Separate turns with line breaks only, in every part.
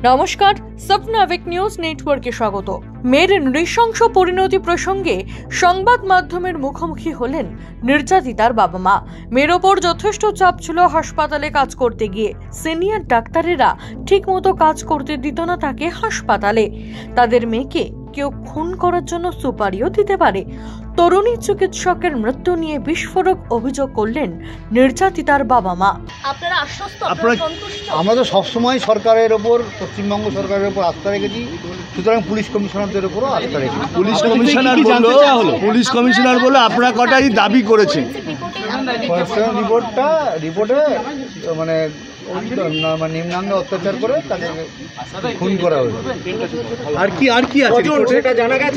নমস্কার, স্বপ্নাবিক নিউজ নেটওয়ার্কে স্বাগত। মেয়ের নৃশংস পরিণতি প্রসঙ্গে সংবাদ মাধ্যমের মুখোমুখি হলেন নির্যাতিতার বাবা মা। মেয়ের ওপর যথেষ্ট চাপ ছিল হাসপাতালে কাজ করতে গিয়ে। সিনিয়র ডাক্তারেরা ঠিকমতো কাজ করতে দিত না তাকে হাসপাতালে। তাদের মেয়েকে কেউ খুন করার জন্য সুপারিও দিতে পারে। তরুণী চিকিৎসকের মৃত্যু নিয়ে বিস্ফোরক অভিযোগ করলেন নির্যাতিতার বাবা মা।
আপনারা আশ্বস্ত,
আমরা তো সবসময় সরকারের ওপর, পশ্চিমবঙ্গ সরকারের ওপর আস্থা রেখেছি, সুতরাং পুলিশ কমিশনারদের ওপরও আস্থা রেখেছি।
পুলিশ কমিশনার বলে আপনারা কটাই দাবি করেছেন।
রিপোর্টে মানে নিম্নাঙ্গ অত্যাচার করে তাকে খুন করা হয়েছে।
আর কি আছে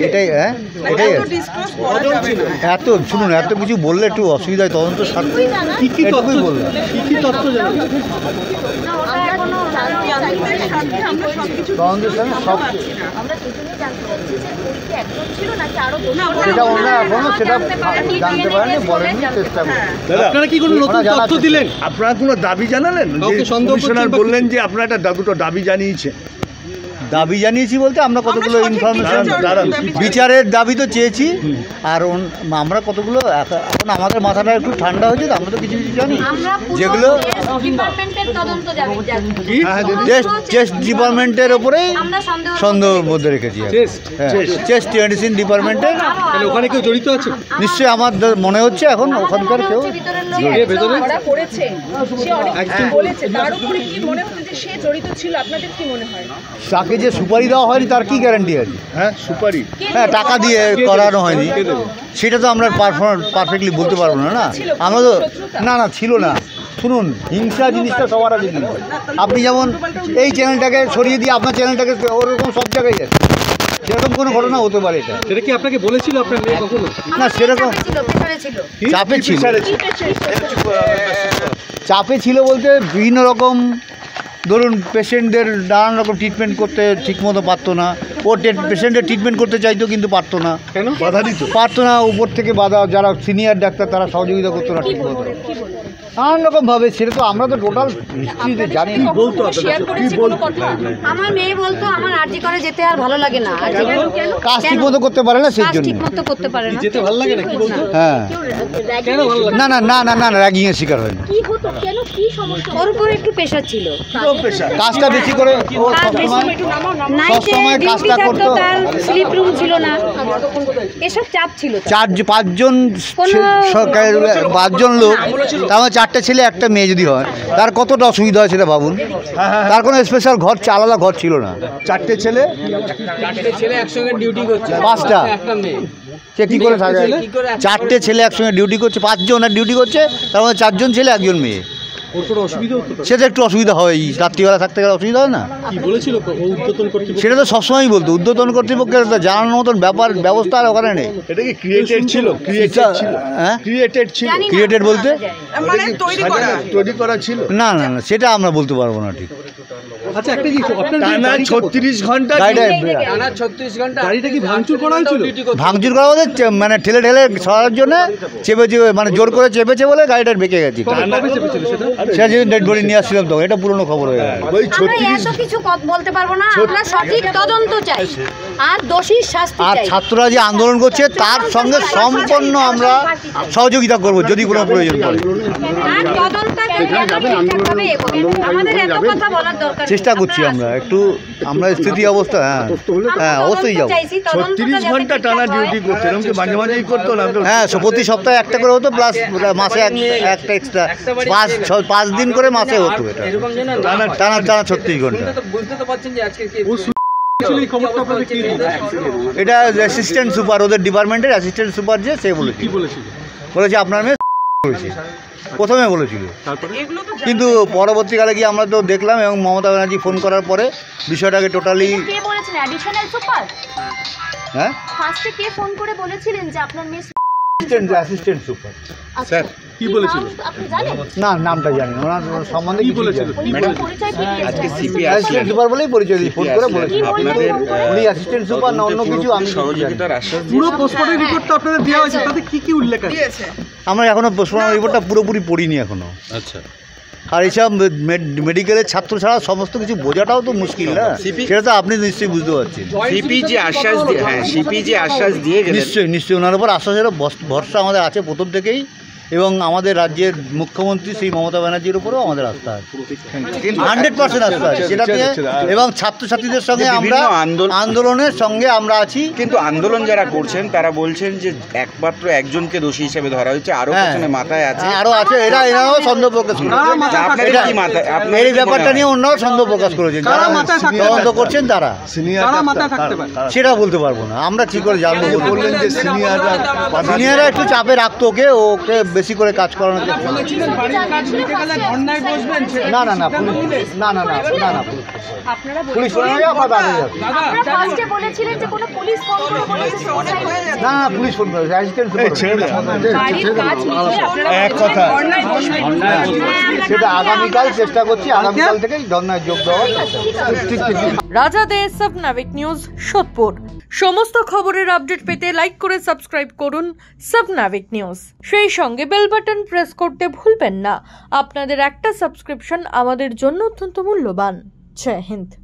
এটাই এত শুনুন, এত কিছু বললে একটু অসুবিধায় তদন্ত স্বার্থে এটুকুই বললাম। তদন্তের সঙ্গে সব সেটা ওনারা এখনো সেটা জানতে পারেনি, বলেননি, চেষ্টা করেন।
আপনারা কি কোনো নতুন তথ্য দিলেন? আপনারা কোনো দাবি জানালেন? কমিশনার বললেন যে আপনারা একটা দুটো দাবি জানিয়েছেন।
দাবি জানিয়েছি বলতে আমরা কতগুলো ইনফরমেশন, বিচারের দাবি তো চেয়েছি, আর আমরা কতগুলো এখন আমাদের মাথাটা একটু ঠান্ডা হয়েছে, আমরা তো কিছু জানি যেগুলো চেস্ট ডিপার্টমেন্টের ওপরেই সন্দেহের মধ্যে রেখেছি। চেস্ট মেডিসিন ডিপার্টমেন্টের
ওখানে কেউ জড়িত আছে
নিশ্চয়ই, আমার মনে হচ্ছে এখন ওখানকার কেউ। তাকে যে সুপারি দেওয়া হয়নি তার কি গ্যারান্টি আছে?
সুপারি,
টাকা দিয়ে করানো হয়নি সেটা তো আমরা পারফেক্টলি বলতে পারবো না। আমরা তো না ছিল না। শুনুন, হিংসা জিনিসটা সবার আগে কিন্তু আপনি যেমন এই চ্যানেলটাকে সরিয়ে দিয়ে আপনার চ্যানেলটাকে ওরকম সব জায়গায় আছে, সেরকম কোনো ঘটনা হতে পারে।
সেটা কি আপনাকে বলেছিল আপনার মেয়ে কখনো?
না, সেরকম চাপে ছিল বলতে বিভিন্ন রকম, ধরুন পেশেন্টদের নানান রকম ট্রিটমেন্ট করতে ঠিকমতো পারতো না। ও পেশেন্টের ট্রিটমেন্ট করতে চাইতো কিন্তু পারতো না।
কেন? বাধা দিত,
পারতো না। উপর থেকে বাধা, যারা সিনিয়র ডাক্তার তারা সহযোগিতা করতো না ঠিকমতো, নানান রকমভাবে। সেটা তো আমরা তো টোটাল হিস্ট্রিতে জানি।
বলতো
আমার মেয়ে বলতো আমার আরজি করে যেতে আর ভালো লাগে না,
কাজ ঠিকমতো করতে পারে না, সেই জন্য
ঠিকমতো করতে পারে না।
যেতে ভালো লাগে না কি বলতো?
হ্যাঁ,
কেন ভালো লাগে?
না র্যাগিংয়ের শিকার হয়নি।
কি হতো, কেন, কি সমস্যা? ওর উপর একটু প্রেশার ছিল,
কাজটা বেশি করে সবসময় কাজটা করতো,
তার স্লিপ রুম ছিল না, এসব চাপ ছিল।
পাঁচজন লোক, তার চারটে ছেলে একটা মেয়ে যদি হয় তার কতটা অসুবিধা হয় সেটা ভাবুন। তার কোনো স্পেশাল ঘর, আলাদা ঘর ছিল না। চারটে ছেলে
একসঙ্গে ডিউটি করছে,
5টা সে কী করে থাকে? চারটে ছেলে একসঙ্গে ডিউটি করছে, 5 জন ডিউটি করছে, তার মধ্যে 4 জন ছেলে, 1 জন মেয়ে। সেটা একটু অসুবিধা হয়, রাত্রিবেলা থাকতে গেলে অসুবিধা হয় না? সেটা তো সবসময়ই বলতো, ঊর্ধ্বতন কর্তৃপক্ষের জানানোর মতন ব্যবস্থা আর ওখানে নেই।
এটা কি ক্রিয়েটেড ছিল?
ক্রিয়েটেড বলতে
তৈরি করা ছিল?
না সেটা আমরা বলতে পারবো না ঠিক।
আচ্ছা, একটা কি টানা 36 ঘন্টা গাড়িটা কি ভাঙচুর করা হয়েছিল?
ভাঙচুর করা বলতে মানে ঠেলে সরার জন্য চেপে মানে জোর করে চেপেছে বলে গাড়িটা বেঁকে গেছে। সেটা যদি ডেড বডি নিয়ে আসছিলাম তো, এটা পুরনো খবর হয়ে গেছে।
ওই 36 কিছু বলতে পারবো না, আমরা সঠিক তদন্ত চাই আর দোষীর শাস্তি চাই।
আর ছাত্ররা যে আন্দোলন করছে তার সঙ্গে সম্পূর্ণ আমরা সহযোগিতা করব যদি কোনো প্রয়োজন পড়ে। চেষ্টা করছি আমরা একটু, আমরা স্থিতি অবস্থা অবশ্যই যাবো।
36 ঘন্টা টানা ডিউটি করতে, এরকম মাঝে মাঝেই করতো না?
হ্যাঁ, প্রতি সপ্তাহে একটা করে হতো, প্লাস মাসে একটা এক্সট্রা 5 দিন করে মাসে হতো। এটা টানা 36 ঘন্টা। এটা অ্যাসিস্ট্যান্ট সুপার, ওদের ডিপার্টমেন্টের অ্যাসিস্ট্যান্ট সুপার যে সে বলেছে আপনার মেয়ে করেছে, প্রথমে বলেছিল, কিন্তু পরবর্তীকালে গিয়ে আমরা তো দেখলাম এবং মমতা ব্যানার্জি ফোন করার পরে বিষয়টাকে টোটালি। হ্যাঁ, ফার্স্টে কে ফোন করে বলেছিলেন যে আপনার মেয়ে অ্যাসিস্ট্যান্ট সুপার?
স্যার কি বলেছিল?
না, নামটা জানি না, ওনার সম্বন্ধে কি বলেছিল?
আজকে সিপি
অ্যাসিস্ট্যান্ট সুপার বলেই পরিচয় দিয়ে ফোন করে বলেছিল।
আপনাদের
উনি অ্যাসিস্ট্যান্ট সুপার না অন্য কিছু আমি
সহযোগিতার আশ্বাস
পুরো পোস্টমর্টম রিপোর্টটা আপনাদের দেওয়া হয়েছে, তাতে কি উল্লেখ আছে?
আমরা এখনো পোস্টমর্টম রিপোর্টটা পুরোপুরি পড়িনি এখনো।
আচ্ছা,
আর এইসব মেডিকেলের ছাত্র ছাড়া সমস্ত কিছু বোঝাটাও তো মুশকিল না, সেটা তো আপনি নিশ্চয়ই বুঝতে পারছেন।
সিপি যে আশ্বাস দিয়ে, হ্যাঁ সিপি যে আশ্বাস দিয়ে গেলেন,
নিশ্চয়ই ওনার উপর আশ্বাসের ভরসা আমাদের আছে প্রথম থেকেই, এবং আমাদের রাজ্যের মুখ্যমন্ত্রী শ্রী মমতা ব্যানার্জির উপরেও আমাদের আস্থা আছে, 100% আস্থা আছে সেটা নিয়ে। এবং ছাত্রছাত্রীদের সঙ্গে আমরা আন্দোলনের সঙ্গে আমরা আছি।
কিন্তু আন্দোলন যারা করছেন তারা বলছেন যে একমাত্র একজনকে দোষী হিসেবে ধরা হয়েছে, আরো পেছনে মাথায় আছে,
আরও আছে, এরাও সন্দেহ প্রকাশ করেছে। এই ব্যাপারটা নিয়ে অন্যরাও সন্দেহ প্রকাশ করেছেন, যারা তদন্ত করছেন তারা, সেটা বলতে পারবো না, আমরা কি করে জানবো।
বললেন যে
সিনিয়ররা একটু চাপে রাখতো, ওকে বেশি করে কাজ করানো। না না না পুলিশ না না না না না পুলিশ না না পুলিশ ফোন করে সেটা আগামীকাল চেষ্টা করছি, আগামীকাল থেকেই ধর্নায় যোগ দেওয়ার।
রাজা দে, সাবনাভিক নিউজ, সোদপুর। সমস্ত খবরের আপডেট পেতে লাইক করে সাবস্ক্রাইব করুন সাবনাভিক নিউজ। সেই সঙ্গে বেল বাটন প্রেস করতে ভুলবেন না। আপনাদের একটা সাবস্ক্রিপশন আমাদের জন্য অত্যন্ত মূল্যবান। জয় হিন্দ।